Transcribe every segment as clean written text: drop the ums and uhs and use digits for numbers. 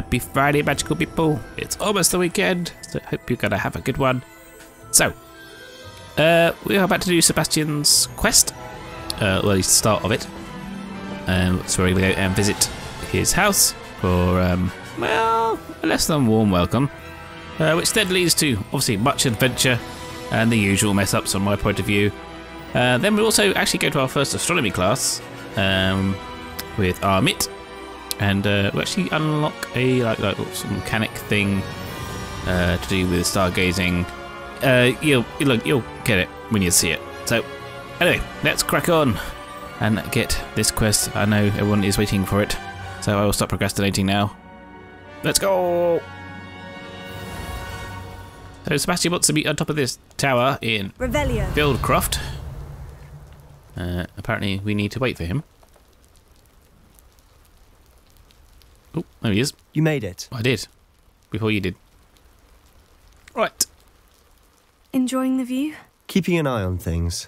Happy Friday, magical people. It's almost the weekend, so I hope you're going to have a good one. So, we are about to do Sebastian's quest, well, at least the start of it. So we're going to go and visit his house for, well, a less than warm welcome, which then leads to, obviously, much adventure and the usual mess-ups from my point of view. Then we'll also actually go to our first astronomy class with Amit. And we'll actually unlock a like some mechanic thing to do with stargazing. You'll get it when you see it. So anyway, let's crack on and get this quest. I know everyone is waiting for it, so I will stop procrastinating now. Let's go. So Sebastian wants to be on top of this tower in Fieldcroft. Apparently we need to wait for him. Oh, there he is. You made it. I did. Before you did. Right. Enjoying the view? Keeping an eye on things.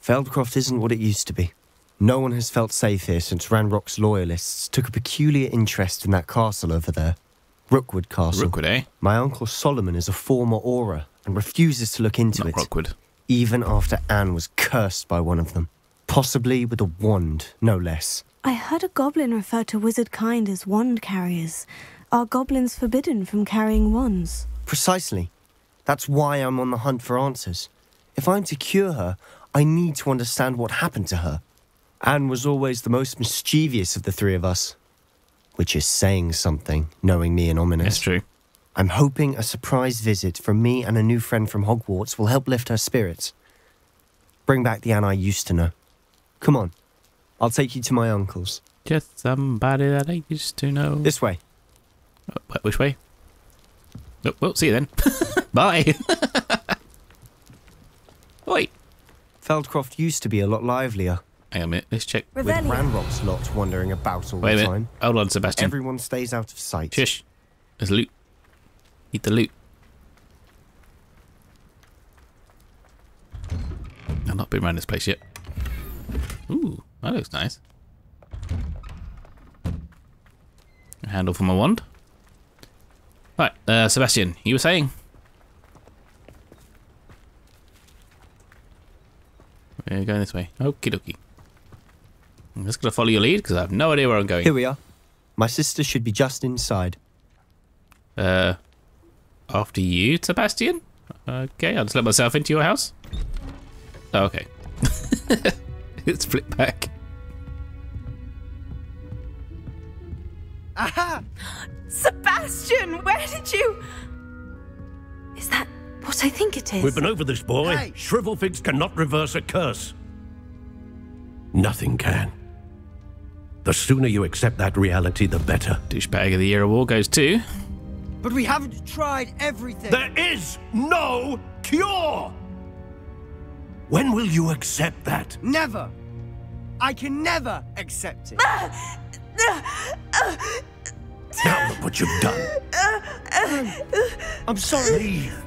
Feldcroft isn't what it used to be. No one has felt safe here since Ranrock's loyalists took a peculiar interest in that castle over there. Rookwood Castle. Rookwood, eh? My uncle Solomon is a former Auror and refuses to look into it. Rookwood. Even after Anne was cursed by one of them. Possibly with a wand, no less. I heard a goblin refer to wizard kind as wand carriers. Are goblins forbidden from carrying wands? Precisely. That's why I'm on the hunt for answers. If I'm to cure her, I need to understand what happened to her. Anne was always the most mischievous of the three of us. Which is saying something, knowing me and Ominous. That's true. I'm hoping a surprise visit from me and a new friend from Hogwarts will help lift her spirits. Bring back the Anne I used to know. Come on. I'll take you to my uncle's. Just somebody that I used to know. This way. Which way? Oh, well, see you then. Bye. Oi. Feldcroft used to be a lot livelier. Hang on a minute, let's check. With Ranrock's lot wandering about all Wait the a time. minute. Hold on, Sebastian. Everyone stays out of sight. Shush. There's loot. Eat the loot. I've not been around this place yet. Ooh, that looks nice. A handle for my wand. Right, Sebastian, you were saying? We're going this way. Okie dokie. I'm just going to follow your lead because I have no idea where I'm going. Here we are. My sister should be just inside. After you, Sebastian? Okay, I'll just let myself into your house. Oh, okay. It's flip back. Aha! Sebastian, where did you... Is that what I think it is? We've been over this, boy. Hey. Shrivelfigs cannot reverse a curse. Nothing can. The sooner you accept that reality, the better. Douchebag of the Year award goes to... But we haven't tried everything. There is no cure! When will you accept that? Never. I can never accept it. Now look what you've done. I'm sorry. Leave.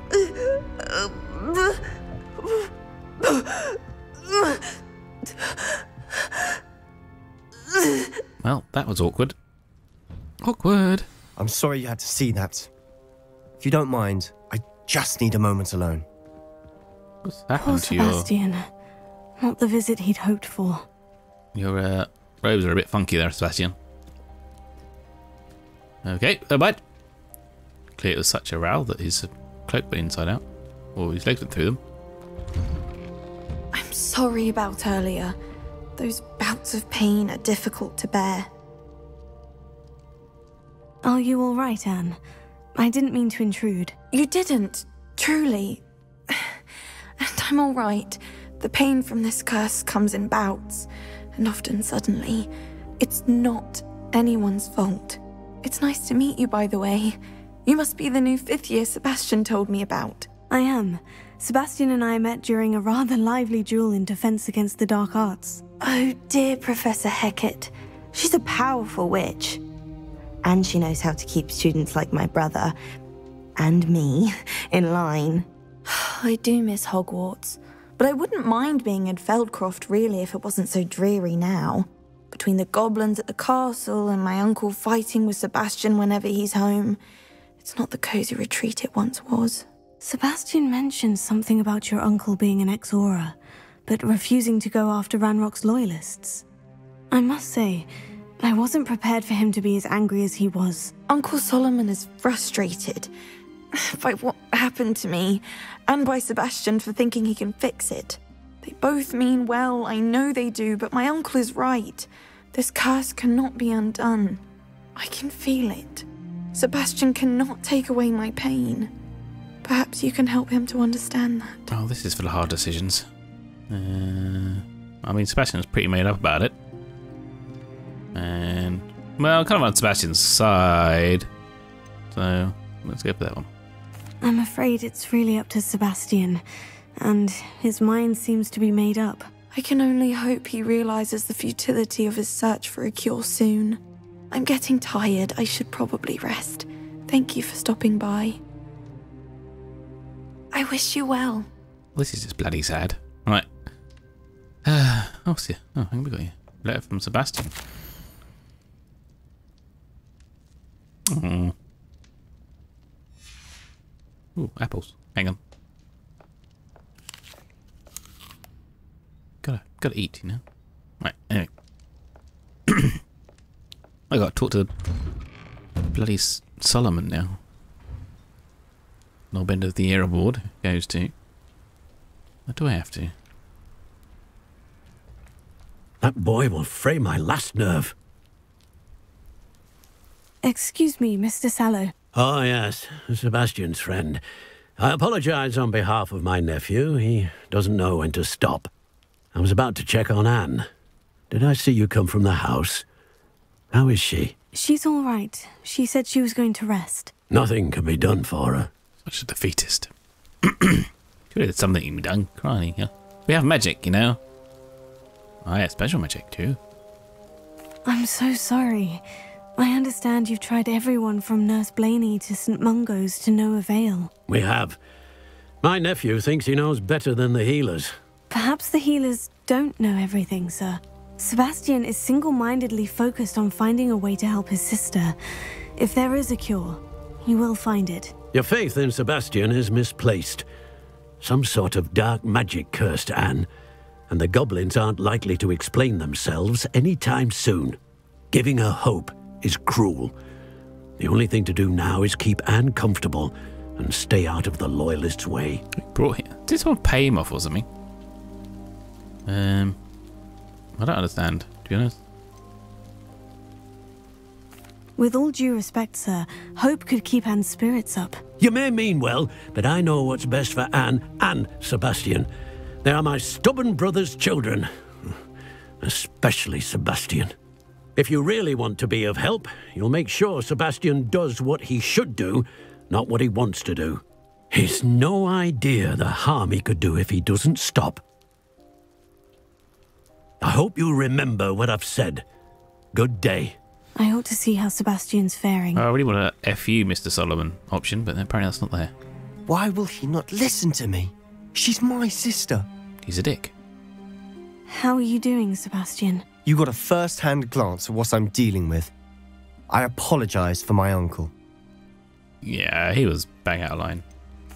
Well, that was awkward. Awkward. I'm sorry you had to see that. If you don't mind, I just need a moment alone. What's Poor happened to your... Sebastian. Not the visit he'd hoped for. Your robes are a bit funky there, Sebastian. Okay, bye. Clearly it was such a row that his cloak went inside out. Or his legs went through them. I'm sorry about earlier. Those bouts of pain are difficult to bear. Are you all right, Anne? I didn't mean to intrude. You didn't, truly. And I'm all right. The pain from this curse comes in bouts, and often suddenly. It's not anyone's fault. It's nice to meet you, by the way. You must be the new 5th year Sebastian told me about. I am. Sebastian and I met during a rather lively duel in Defense Against the Dark Arts. Oh, dear Professor Hecat. She's a powerful witch. And she knows how to keep students like my brother, and me, in line. I do miss Hogwarts, but I wouldn't mind being in Feldcroft, really, if it wasn't so dreary now. But between the goblins at the castle and my uncle fighting with Sebastian whenever he's home. It's not the cozy retreat it once was. Sebastian mentioned something about your uncle being an ex-Aura, but refusing to go after Ranrock's loyalists. I must say, I wasn't prepared for him to be as angry as he was. Uncle Solomon is frustrated by what happened to me, and by Sebastian for thinking he can fix it. They both mean well, I know they do, but my uncle is right. This curse cannot be undone. I can feel it. Sebastian cannot take away my pain. Perhaps you can help him to understand that. Oh, this is for the hard decisions. I mean, Sebastian's pretty made up about it. And, well, kind of on Sebastian's side. So, let's go for that one. I'm afraid it's really up to Sebastian, and his mind seems to be made up. I can only hope he realizes the futility of his search for a cure soon. I'm getting tired. I should probably rest. Thank you for stopping by. I wish you well. This is just bloody sad. Right. Oh, see. Oh, I think we got you. Letter from Sebastian. Oh. Ooh, apples. Hang on. Gotta eat, you know. Right, anyway. I gotta talk to bloody Solomon now. Knob end of the year award goes to. What do I have to? That boy will fray my last nerve. Excuse me, Mr. Sallow. Oh, yes, Sebastian's friend. I apologize on behalf of my nephew. He doesn't know when to stop. I was about to check on Anne. Did I see you come from the house? How is she? She's all right. She said she was going to rest. Nothing can be done for her. Such a defeatist. Surely there's something can be done. Crying, yeah. We have magic, you know. Oh, yeah, special magic too. I'm so sorry. I understand you've tried everyone from Nurse Blaney to St. Mungo's to no avail. We have. My nephew thinks he knows better than the healers. Perhaps the healers don't know everything, sir. Sebastian is single-mindedly focused on finding a way to help his sister. If there is a cure, he will find it. Your faith in Sebastian is misplaced. Some sort of dark magic cursed Anne, and the goblins aren't likely to explain themselves anytime soon. Giving her hope is cruel. The only thing to do now is keep Anne comfortable and stay out of the Loyalists' way. Brought here. Did someone pay him off or something? I don't understand, to be honest. With all due respect, sir, hope could keep Anne's spirits up. You may mean well, but I know what's best for Anne and Sebastian. They are my stubborn brother's children. Especially Sebastian. If you really want to be of help, you'll make sure Sebastian does what he should do, not what he wants to do. He's no idea the harm he could do if he doesn't stop. I hope you'll remember what I've said. Good day. I ought to see how Sebastian's faring. I really want a F you, Mr. Solomon option, but apparently that's not there. Why will he not listen to me? She's my sister. He's a dick. How are you doing, Sebastian? You got a first-hand glance at what I'm dealing with. I apologize for my uncle. Yeah, he was bang out of line.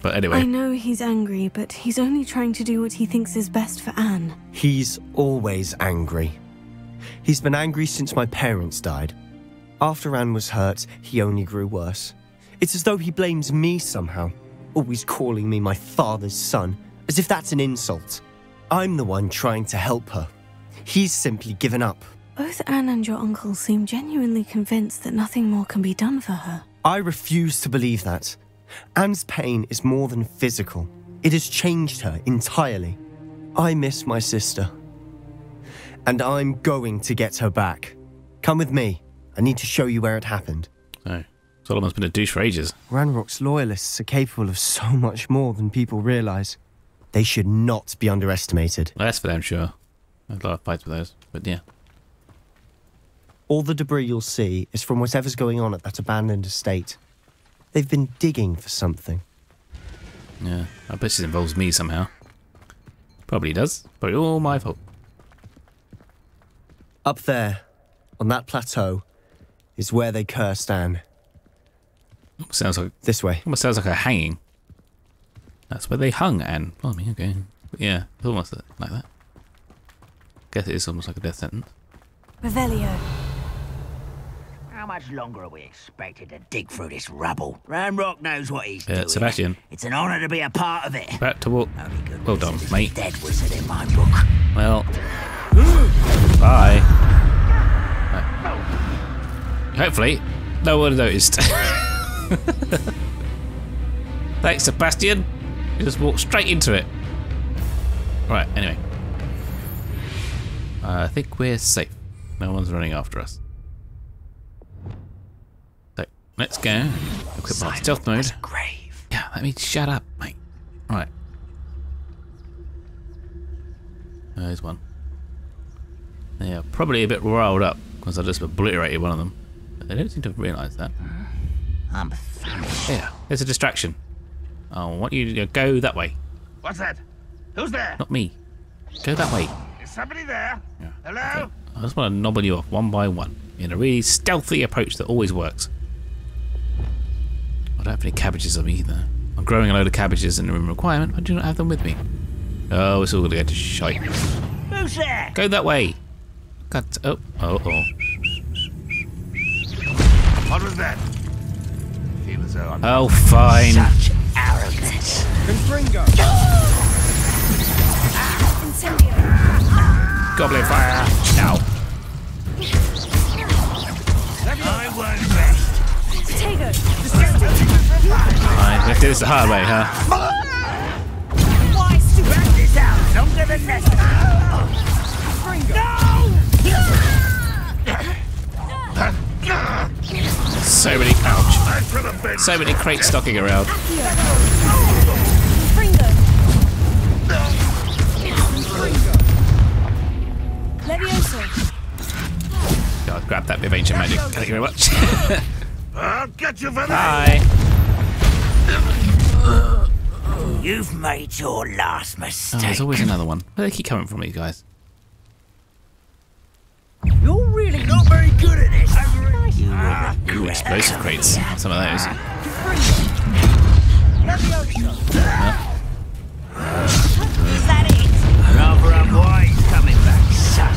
But anyway. I know he's angry, but he's only trying to do what he thinks is best for Anne. He's always angry. He's been angry since my parents died. After Anne was hurt, he only grew worse. It's as though he blames me somehow, always calling me my father's son, as if that's an insult. I'm the one trying to help her. He's simply given up. Both Anne and your uncle seem genuinely convinced that nothing more can be done for her. I refuse to believe that. Anne's pain is more than physical. It has changed her entirely. I miss my sister. And I'm going to get her back. Come with me. I need to show you where it happened. Oh, Solomon's been a douche for ages. Ranrock's loyalists are capable of so much more than people realise. They should not be underestimated. Well, that's for damn sure. I had a lot of fights with those, but yeah. All the debris you'll see is from whatever's going on at that abandoned estate. They've been digging for something. Yeah, I bet this involves me somehow. Probably does. Probably all my fault. Up there, On that plateau is where they cursed Anne. Sounds like This way. almost sounds like a hanging. That's where they hung Anne. Blimey, okay. But yeah, it's almost like that. Guess it is almost like a death sentence. Revelio. How much longer are we expected to dig through this rubble? Ranrock knows what he's doing. Sebastian. It's an honour to be a part of it. Back to walk. Only good Well news done, is he's mate. Dead wizard in my book. Well, bye. Hopefully, no one noticed. Thanks, Sebastian. You just walked straight into it. Right, anyway. I think we're safe. No one's running after us. So, let's go. Equip our stealth mode. Grave. Yeah, let me shut up, mate. Right. There's one. Yeah, probably a bit riled up because I just obliterated one of them. But they don't seem to realise that. I'm famished. Yeah, there's a distraction. I want you to go that way. What's that? Who's there? Not me. Go that way. Is somebody there? Yeah. Hello? I just want to nobble you off one by one in a really stealthy approach that always works. I don't have any cabbages on me either. I'm growing a load of cabbages in the room requirement. I do not have them with me. Oh, it's all going to go to shite. Who's there? Go that way. God. Oh. What was that? I feel as though I'm Oh, fine. Such arrogance. Confringo! Goblin fire. Now. I won't rest. Fine. We have to do this the hard way, huh? Drag this out longer than necessary. So many. Ouch. So many crates stocking around. God, grab that bit of ancient magic. Thank you very much. I'll get you for that! Hi. You've made your last Oh, mistake. there's always another one. Where do they keep coming from, these guys? You're really not very good at this. You will Ooh, regret explosive crates. Some of those. Is that it? Rather unwise coming back, son.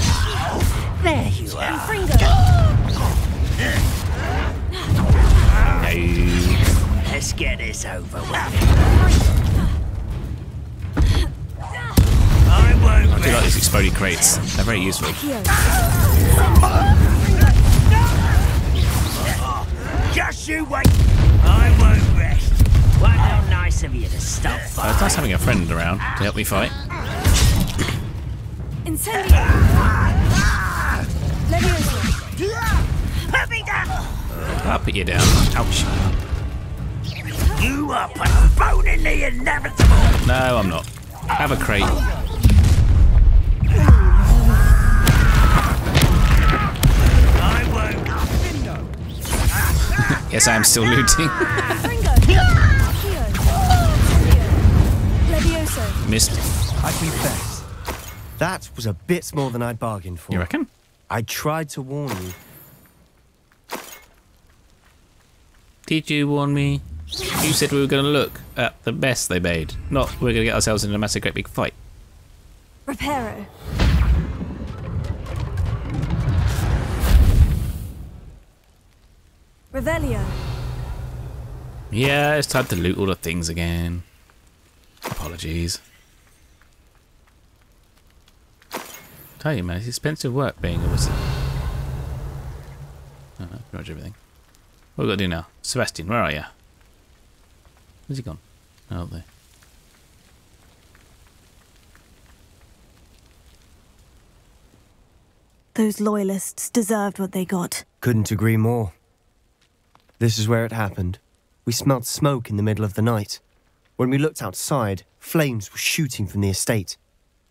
There you are. No. Let's get this over with. I won't I do like these exploding crates. They're very useful. Just you wait. I won't rest. Well, how nice of you to stop It's by. nice having a friend around to help me fight. Put me down. I'll put you down. Ouch. You are postponing the inevitable. No, I'm not. Have a crate. I won't. Yes, I am still looting. Missed. I confess, that was a bit more than I'd bargained for. You reckon? I tried to warn you. Did you warn me? You said we were going to look at the mess they made, not we're going to get ourselves in a massive, great big fight. Reparo. Revelio. Yeah, it's time to loot all the things again. Apologies. Tell you, man, it's expensive work being a wizard. Oh, no, pretty much everything. What we got to do now? Sebastian, where are you? Where's he gone? Oh, there. Those loyalists deserved what they got. Couldn't agree more. This is where it happened. We smelled smoke in the middle of the night. When we looked outside, flames were shooting from the estate.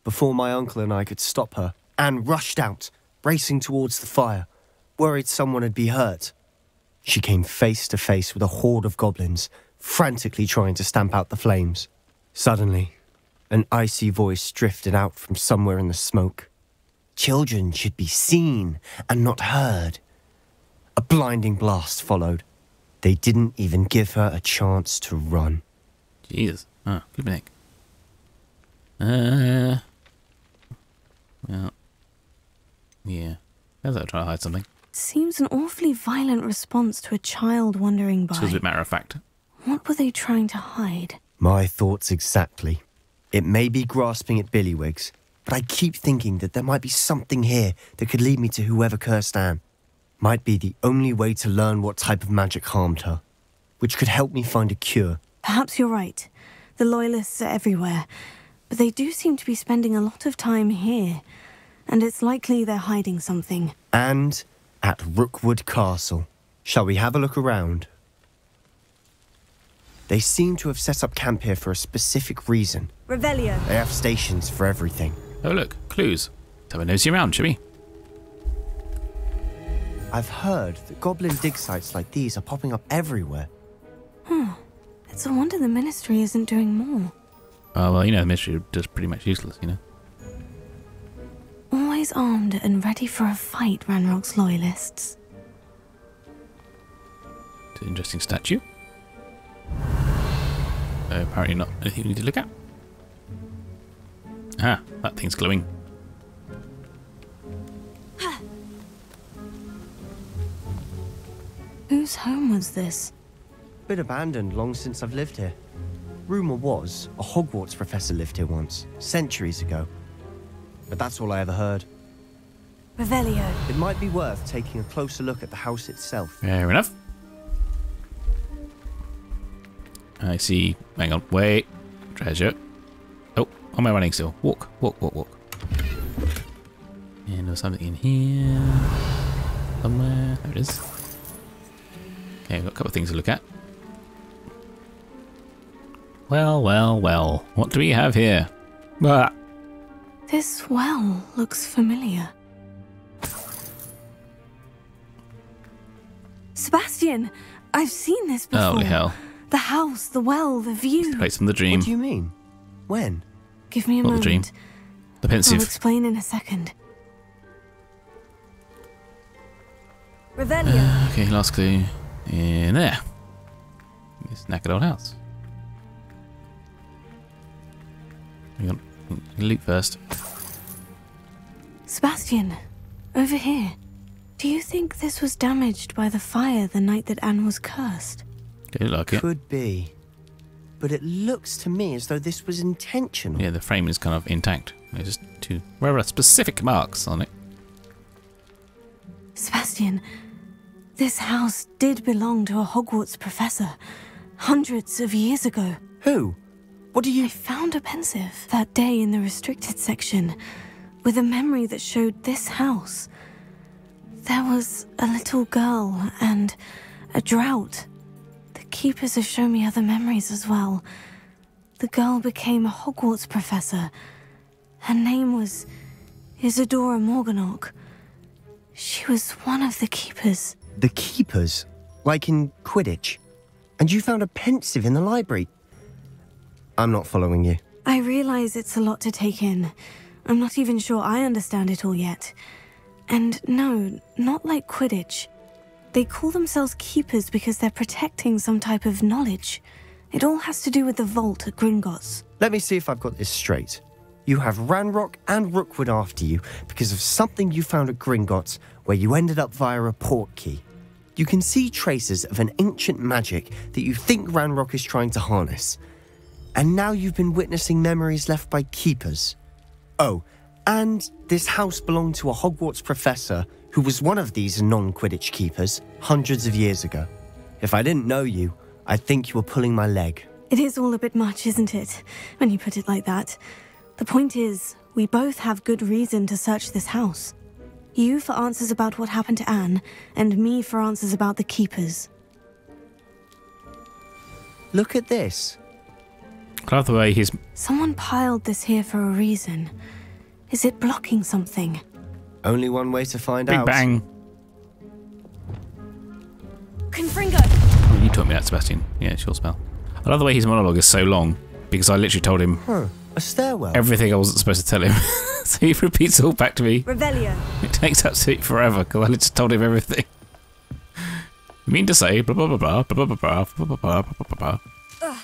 Before my uncle and I could stop her, Anne rushed out, racing towards the fire, worried someone had been hurt. She came face to face with a horde of goblins, frantically trying to stamp out the flames. Suddenly, an icy voice drifted out from somewhere in the smoke. Children should be seen and not heard. A blinding blast followed. They didn't even give her a chance to run. Jesus. Oh, good nick. Well. Yeah. Sounds like trying to hide something. Seems an awfully violent response to a child wandering by. Feels a bit matter of fact. What were they trying to hide? My thoughts exactly. It may be grasping at Billywigs, but I keep thinking that there might be something here that could lead me to whoever cursed Anne. Might be the only way to learn what type of magic harmed her, which could help me find a cure. Perhaps you're right. The Loyalists are everywhere, but they do seem to be spending a lot of time here, and it's likely they're hiding something. And at Rookwood Castle. Shall we have a look around? They seem to have set up camp here for a specific reason. Revelio. They have stations for everything. Oh look, clues. Let's have a nosy around, shall we? I've heard that goblin dig sites like these are popping up everywhere. It's a wonder the Ministry isn't doing more. Oh, well, you know, the Ministry is pretty much useless, you know. Always armed and ready for a fight, Ranrock's Loyalists. It's an interesting statue. Apparently not anything we need to look at. Ah, that thing's glowing. Whose home was this? Been abandoned long since I've lived here. Rumour was a Hogwarts professor lived here once, centuries ago. But that's all I ever heard. Revelio. It might be worth taking a closer look at the house itself. Fair enough. I see. Hang on. Wait. Treasure. Oh, am I running still? Walk, walk, walk, walk. And there's something in here. Somewhere. There it is. Okay, we've got a couple of things to look at. Well, well, well. What do we have here? Ah. This well looks familiar. Sebastian! I've seen this before. Holy hell. The house, the well, the view. Place from the dream. What do you mean? When? Give me a Not moment. the dream. The pensive. I'll explain in a second. Revelio. Okay, last clue. In there. This knackered old house. Hang on. Loot first. Sebastian, over here. Do you think this was damaged by the fire the night that Anne was cursed? Okay, like it. Could be. But it looks to me as though this was intentional. Yeah, the frame is kind of intact. There's just two rather specific marks on it. Sebastian, this house did belong to a Hogwarts professor hundreds of years ago. Who? What do you... I found a pensive that day in the restricted section with a memory that showed this house. There was a little girl and a drought. The keepers have shown me other memories as well. The girl became a Hogwarts professor. Her name was Isadora Morganach. She was one of the keepers. The keepers? Like in Quidditch? And you found a pensive in the library? I'm not following you. I realize it's a lot to take in. I'm not even sure I understand it all yet. And no, not like Quidditch. They call themselves keepers because they're protecting some type of knowledge. It all has to do with the vault at Gringotts. Let me see if I've got this straight. You have Ranrock and Rookwood after you because of something you found at Gringotts where you ended up via a portkey. You can see traces of an ancient magic that you think Ranrock is trying to harness. And now you've been witnessing memories left by keepers. Oh, and this house belonged to a Hogwarts professor who was one of these non-Quidditch keepers hundreds of years ago. If I didn't know you, I'd think you were pulling my leg. It is all a bit much, isn't it, when you put it like that? The point is, we both have good reason to search this house. You for answers about what happened to Anne, and me for answers about the keepers. Look at this. I love the way he's... Someone piled this here for a reason. Is it blocking something? Only one way to find Big out. bang. Confringo! Oh, you taught me that, Sebastian. Yeah, it's your spell. I love the way his monologue is so long, because I literally told him A stairwell. everything I wasn't supposed to tell him. So he repeats it all back to me. Revelio. It takes absolutely forever because I just told him everything. You mean to say blah blah blah blah blah blah blah blah blah blah blah blah.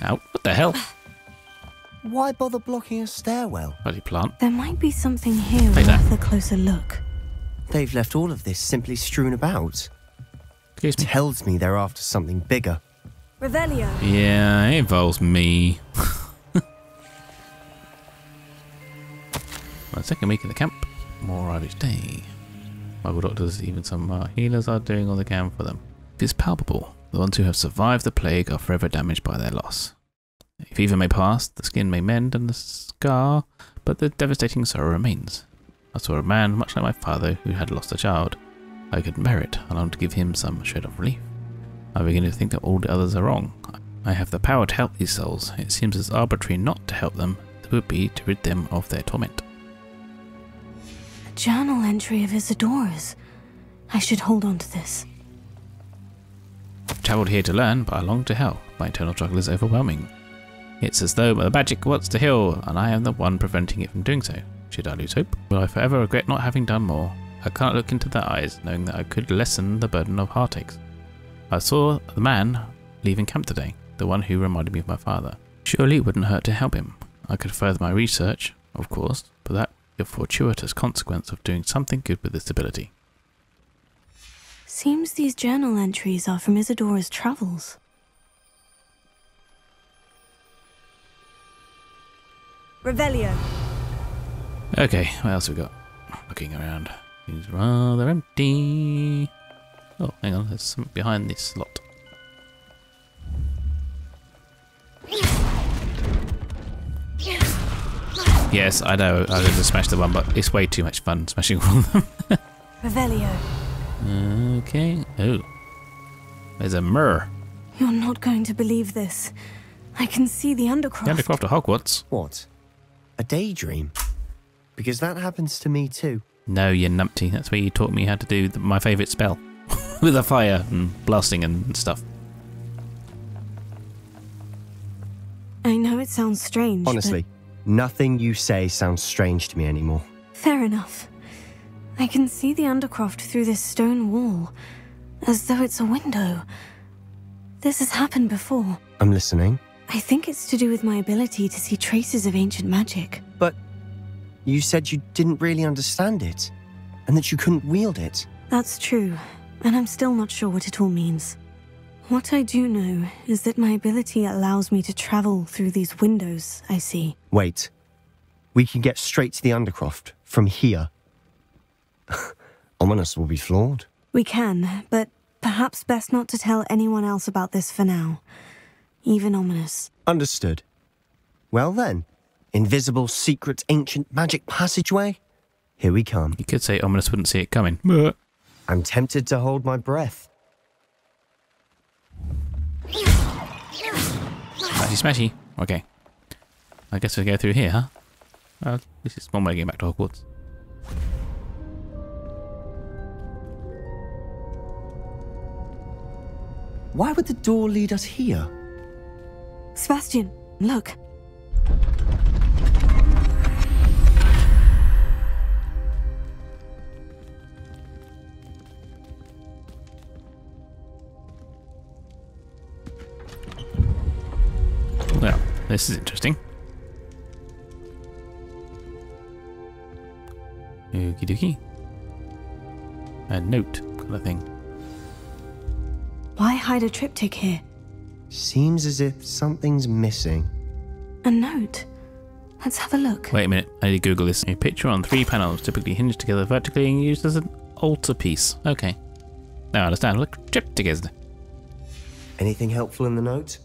Ow, what the hell? Why bother blocking a stairwell? Bloody plant. There might be something here Take that. worth a closer look. They've left all of this simply strewn about. Excuse me. Tells me they're after something bigger. Revelio. Yeah, it involves me. My second week in the camp. More arrive each day. Local doctors, even some healers, are doing all they can for them. It is palpable. The ones who have survived the plague are forever damaged by their loss. A fever may pass, the skin may mend and the scar, but the devastating sorrow remains. I saw a man much like my father who had lost a child. I could bear it. I longed to give him some shred of relief. I begin to think that all the others are wrong. I have the power to help these souls. It seems as arbitrary not to help them as it would be to rid them of their torment. A journal entry of Isidora's. I should hold on to this. I've travelled here to learn, but I long to help. My internal struggle is overwhelming. It's as though the magic wants to heal, and I am the one preventing it from doing so. Should I lose hope? Will I forever regret not having done more? I can't look into their eyes, knowing that I could lessen the burden of heartaches. I saw the man leaving camp today, the one who reminded me of my father. Surely it wouldn't hurt to help him. I could further my research, of course, but that would be a fortuitous consequence of doing something good with this ability. Seems these journal entries are from Isidora's travels. Revelio. Okay, what else have we got? Looking around. It's rather empty. Oh, hang on, there's something behind this slot. Yes, I know, I was going to smash the one, but it's way too much fun smashing all of them. Revelio. Okay. Oh. There's a mirror. You're not going to believe this. I can see the Undercroft. The Undercroft of Hogwarts. What? A daydream? Because that happens to me too. No, you numpty. That's where you taught me how to do my favourite spell. With a fire and blasting and stuff. I know it sounds strange. Honestly, nothing you say sounds strange to me anymore. Fair enough. I can see the Undercroft through this stone wall, as though it's a window. This has happened before. I'm listening. I think it's to do with my ability to see traces of ancient magic. But you said you didn't really understand it, and that you couldn't wield it. That's true, and I'm still not sure what it all means. What I do know is that my ability allows me to travel through these windows I see. Wait. We can get straight to the Undercroft from here. Ominous will be flawed. We can, but perhaps best not to tell anyone else about this for now. Even Ominous. Understood. Well then, invisible, secret, ancient magic passageway? Here we come. You could say Ominous wouldn't see it coming. I'm tempted to hold my breath. Smashy smashy. Okay. I guess we'll go through here, huh? Well, this is one way of getting back to Hogwarts. Why would the door lead us here? Sebastian, look. Well, this is interesting. Okie dokie. A note kind of thing. Why hide a triptych here? Seems as if something's missing. A note? Let's have a look. Wait a minute, I need to Google this. A picture on 3 panels, typically hinged together vertically and used as an altarpiece. Okay. Now I understand. Look, triptych is. Anything helpful in the note?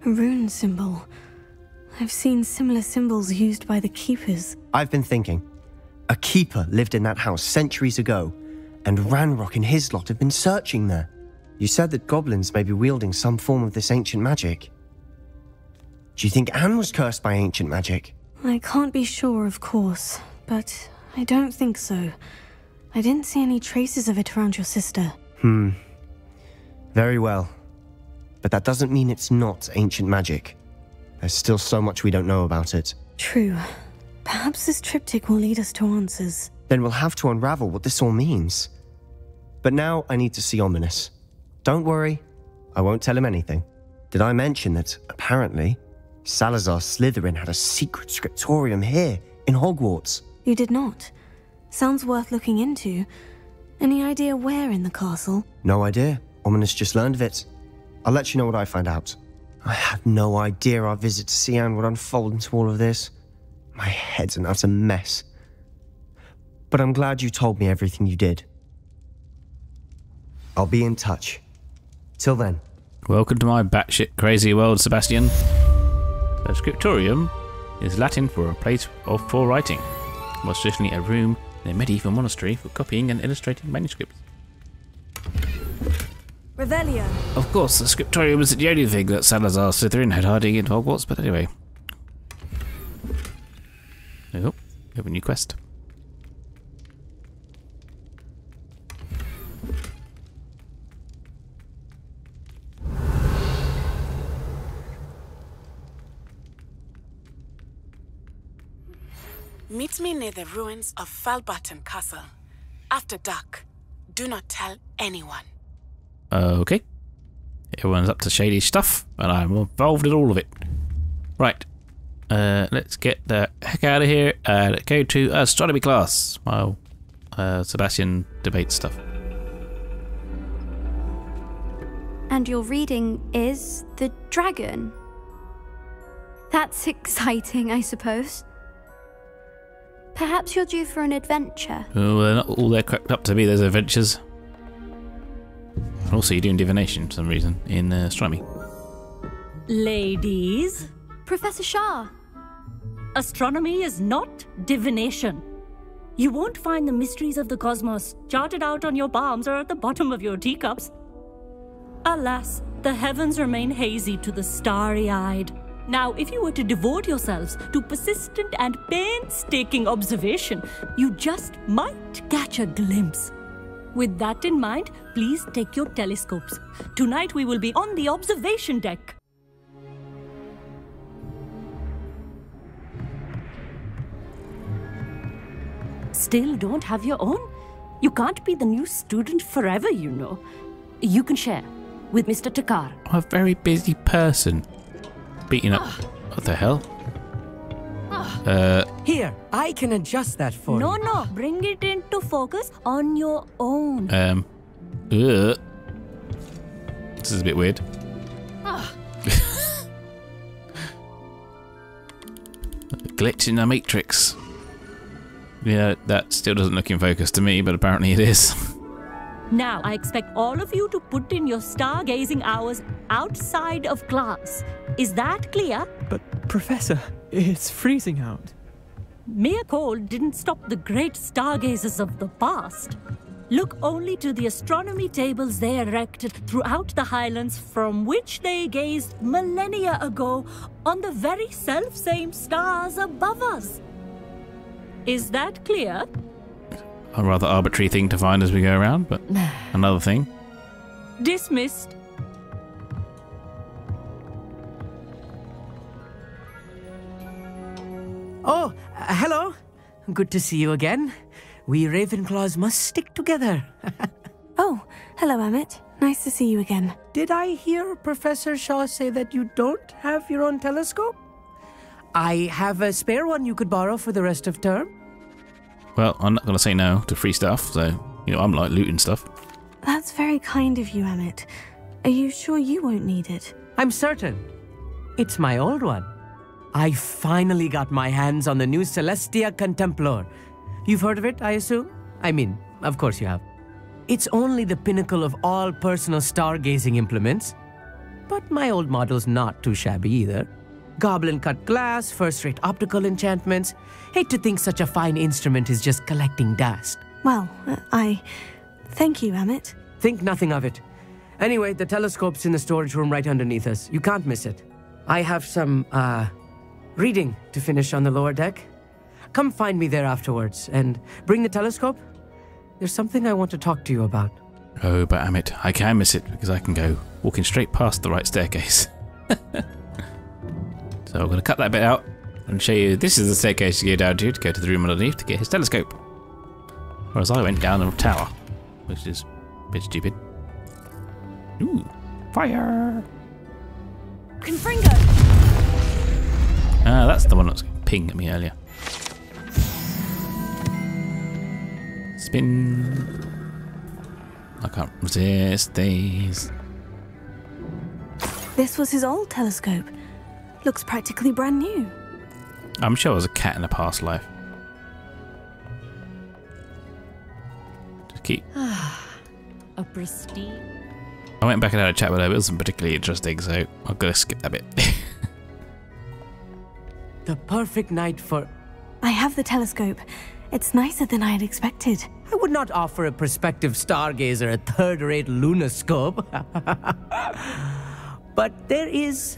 A rune symbol. I've seen similar symbols used by the keepers. I've been thinking. A keeper lived in that house centuries ago, and Ranrock and his lot have been searching there. You said that goblins may be wielding some form of this ancient magic. Do you think Anne was cursed by ancient magic? I can't be sure, of course, but I don't think so. I didn't see any traces of it around your sister. Very well. But that doesn't mean it's not ancient magic. There's still so much we don't know about it. True. Perhaps this triptych will lead us to answers. Then we'll have to unravel what this all means. But now I need to see Ominous. Don't worry, I won't tell him anything. Did I mention that, apparently, Salazar Slytherin had a secret scriptorium here in Hogwarts? You did not. Sounds worth looking into. Any idea where in the castle? No idea. Ominous just learned of it. I'll let you know what I find out. I had no idea our visit to Cian would unfold into all of this. My head's an utter mess. But I'm glad you told me everything you did. I'll be in touch. Till then. Welcome to my batshit crazy world, Sebastian. A scriptorium is Latin for a place for writing. Was traditionally a room in a medieval monastery for copying and illustrating manuscripts. Revelio. Of course, the scriptorium isn't the only thing that Salazar Slytherin had hiding in Hogwarts, but anyway. Oh, we have a new quest. Meet me near the ruins of Falbarton Castle. After dark. Do not tell anyone. Okay. Everyone's up to shady stuff, and I'm involved in all of it. Right. Let's get the heck out of here and go to Astronomy Class while Sebastian debates stuff. And your reading is The Dragon. That's exciting, I suppose. Perhaps you're due for an adventure. Oh, they're not all they're cracked up to be, those adventures. Also, you're doing divination for some reason in astronomy. Ladies, Professor Shah. astronomy is not divination. You won't find the mysteries of the cosmos charted out on your palms or at the bottom of your teacups. Alas, the heavens remain hazy to the starry-eyed. Now, if you were to devote yourselves to persistent and painstaking observation, you just might catch a glimpse. With that in mind, please take your telescopes. Tonight we will be on the observation deck. Still don't have your own? You can't be the new student forever, you know. You can share with Mr. Takar. I'm a very busy person. Beating up. What the hell? Here, I can adjust that for you. No, bring it into focus on your own. This is a bit weird. Glitch in the matrix. Yeah, that still doesn't look in focus to me, but apparently it is. Now, I expect all of you to put in your stargazing hours outside of class. Is that clear? But, Professor, it's freezing out. Mere cold didn't stop the great stargazers of the past. Look only to the astronomy tables they erected throughout the Highlands from which they gazed millennia ago on the very self-same stars above us. Is that clear? A rather arbitrary thing to find as we go around, but another thing. Dismissed. Oh, hello. Good to see you again. We Ravenclaws must stick together. Oh, hello, Emmett. Nice to see you again. Did I hear Professor Shaw say that you don't have your own telescope? I have a spare one you could borrow for the rest of term. Well, I'm not going to say no to free stuff, so, you know, I'm like looting stuff. That's very kind of you, Emmett. Are you sure you won't need it? I'm certain. It's my old one. I finally got my hands on the new Celestia Contemplar. You've heard of it, I assume? I mean, of course you have. It's only the pinnacle of all personal stargazing implements. But my old model's not too shabby either. Goblin-cut glass, first-rate optical enchantments. Hate to think such a fine instrument is just collecting dust. Well, thank you, Emmett. Think nothing of it. Anyway, the telescope's in the storage room right underneath us. You can't miss it. I have some, reading to finish on the lower deck. Come find me there afterwards, and bring the telescope. There's something I want to talk to you about. Oh, but Amit, I can miss it because I can go walking straight past the right staircase. So I'm going to cut that bit out and show you this is the staircase you go down to go to the room underneath to get his telescope. Whereas I went down the tower, which is a bit stupid. Ooh, fire! Confringo! Ah, that's the one that was pinging at me earlier. Spin. I can't resist these. This was his old telescope. Looks practically brand new. I'm sure I was a cat in a past life. Just keep. A pristine. I went back and had a chat with her, but it wasn't particularly interesting, so I'm gonna skip that bit. The perfect night for... I have the telescope. It's nicer than I had expected. I would not offer a prospective stargazer a third-rate lunoscope. But there is,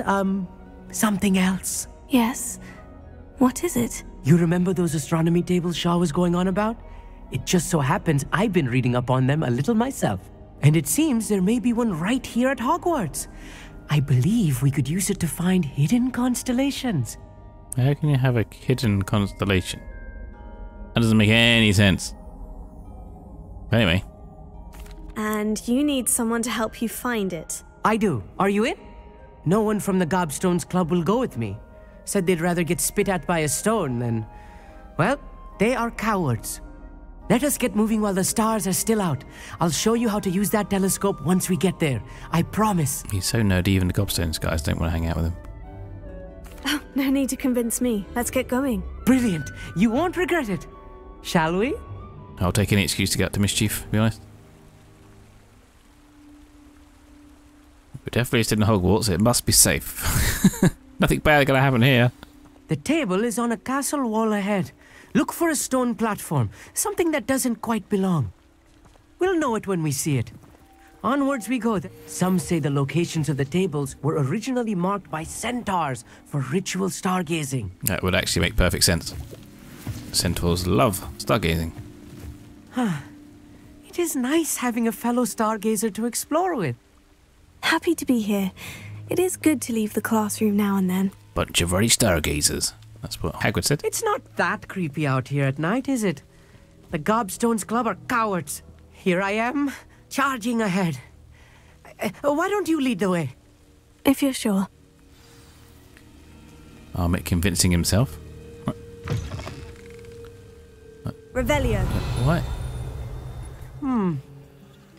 something else. Yes? What is it? You remember those astronomy tables Shaw was going on about? It just so happens I've been reading up on them a little myself. And it seems there may be one right here at Hogwarts. I believe we could use it to find hidden constellations. How can you have a hidden constellation? That doesn't make any sense. Anyway. And you need someone to help you find it. I do. Are you in? No one from the Gobstones Club will go with me. Said they'd rather get spit at by a stone than... Well, they are cowards. Let us get moving while the stars are still out. I'll show you how to use that telescope once we get there. I promise. He's so nerdy, even the Gobstones guys don't want to hang out with him. Oh, no need to convince me. Let's get going. Brilliant. You won't regret it. Shall we? I'll take any excuse to get up to mischief, to be honest. We're definitely still in Hogwarts, it must be safe. Nothing bad gonna happen here. The table is on a castle wall ahead. Look for a stone platform, something that doesn't quite belong. We'll know it when we see it. Onwards we go. Some say the locations of the tables were originally marked by centaurs for ritual stargazing. That would actually make perfect sense. Centaurs love stargazing. It is nice having a fellow stargazer to explore with. Happy to be here. It is good to leave the classroom now and then. Bunch of ruddy stargazers. That's what Hagrid said. It's not that creepy out here at night, is it? The Gobstones Club are cowards. Here I am, charging ahead. Why don't you lead the way? If you're sure. Armit convincing himself. Revelio. What?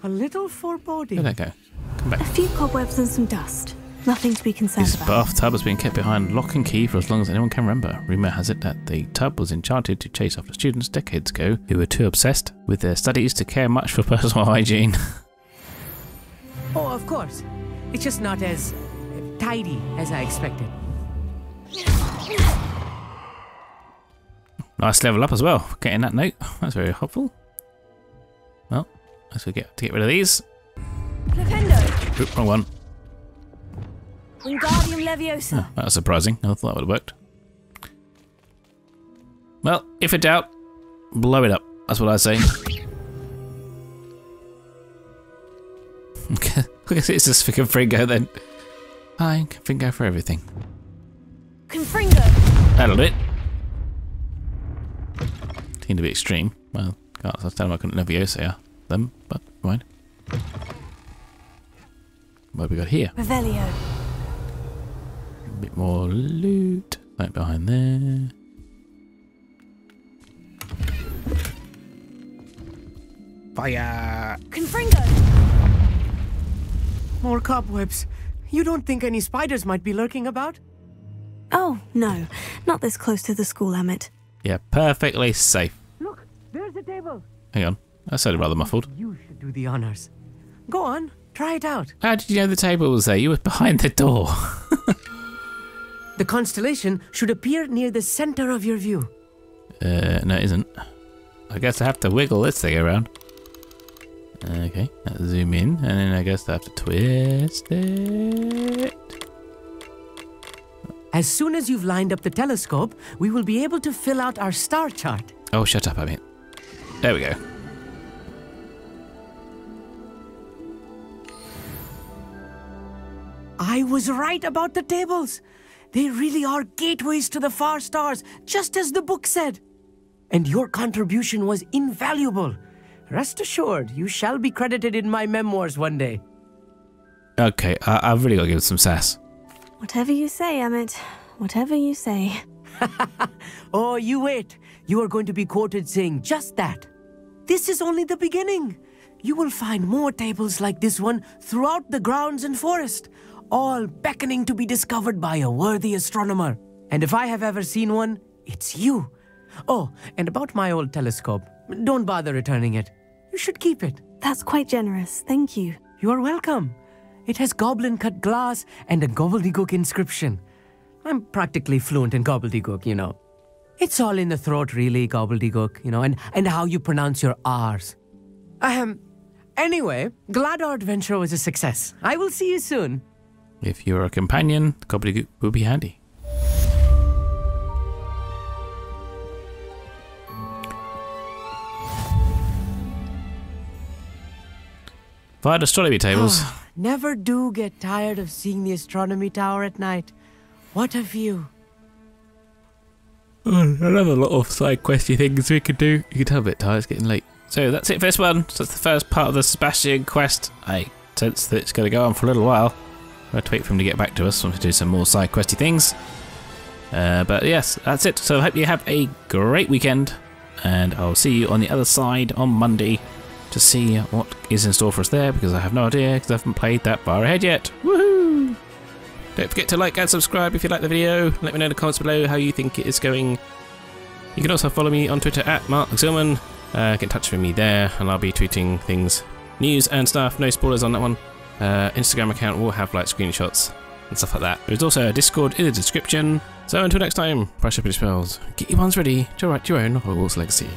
A little foreboding. Where'd that go? Come back. A few cobwebs and some dust. Nothing to be concerned This about. bathtub has been kept behind lock and key for as long as anyone can remember. Rumour has it that the tub was enchanted to chase after students decades ago who were too obsessed with their studies to care much for personal hygiene. Oh, of course. It's just not as tidy as I expected. Nice level up as well, getting that note. That's very helpful. Well, let's get rid of these. Flipendo. Oop, wrong one. Wingardium Leviosa. Oh, that was surprising. I thought that would have worked. Well, if in doubt, blow it up. That's what I say. Okay, I guess it's just for Confringo then. Fine, Confringo for everything. Confringo. That'll do it. Seemed a bit extreme. Well, can't tell them I couldn't Leviosa them, but fine. What have we got here? Revelio. A bit more loot. Right behind there. Fire! Confringo. More cobwebs. You don't think any spiders might be lurking about? Oh, no. Not this close to the school, Emmett. Yeah, perfectly safe. Look, there's a table. Hang on. That sounded rather muffled. You should do the honors. Go on, try it out. How did you know the table was there? You were behind the door. The constellation should appear near the center of your view. No it isn't. I guess I have to wiggle this thing around. Okay, let's zoom in, and then I guess I have to twist it. As soon as you've lined up the telescope, we will be able to fill out our star chart. Oh, shut up, Emmett. There we go. I was right about the tables. They really are gateways to the far stars, just as the book said. And your contribution was invaluable. Rest assured, you shall be credited in my memoirs one day. Okay, I've really got to give it some sass. Whatever you say, Emmett. Whatever you say. Oh, you wait. You are going to be quoted saying just that. This is only the beginning. You will find more tables like this one throughout the grounds and forest, all beckoning to be discovered by a worthy astronomer. And if I have ever seen one, it's you. Oh, and about my old telescope, don't bother returning it. You should keep it. That's quite generous, thank you. You are welcome. It has goblin-cut glass and a gobbledygook inscription. I'm practically fluent in gobbledygook, you know. It's all in the throat, really, gobbledygook, you know, and how you pronounce your R's. Anyway, glad our adventure was a success. I will see you soon. If you're a companion, gobbledygook will be handy. Find astronomy tables. Never do get tired of seeing the astronomy tower at night. What a view. Another lot of side questy things we could do. You can tell a bit tired, it's getting late. So that's it for this one. So that's the first part of the Sebastian quest. I sense that it's going to go on for a little while. We'll have to wait for him to get back to us. I want to do some more side questy things. But yes, that's it. So I hope you have a great weekend. And I'll see you on the other side on Monday to see what is in store for us there, because I have no idea, because I haven't played that far ahead yet. Woohoo! Don't forget to like and subscribe if you like the video. Let me know in the comments below how you think it is going. You can also follow me on Twitter at @Zealman. Get in touch with me there, and I'll be tweeting things, news and stuff. No spoilers on that one. Instagram account will have like screenshots and stuff like that. There's also a Discord in the description. So until next time, brush up your spells, get your ones ready to write your own Hogwarts legacy.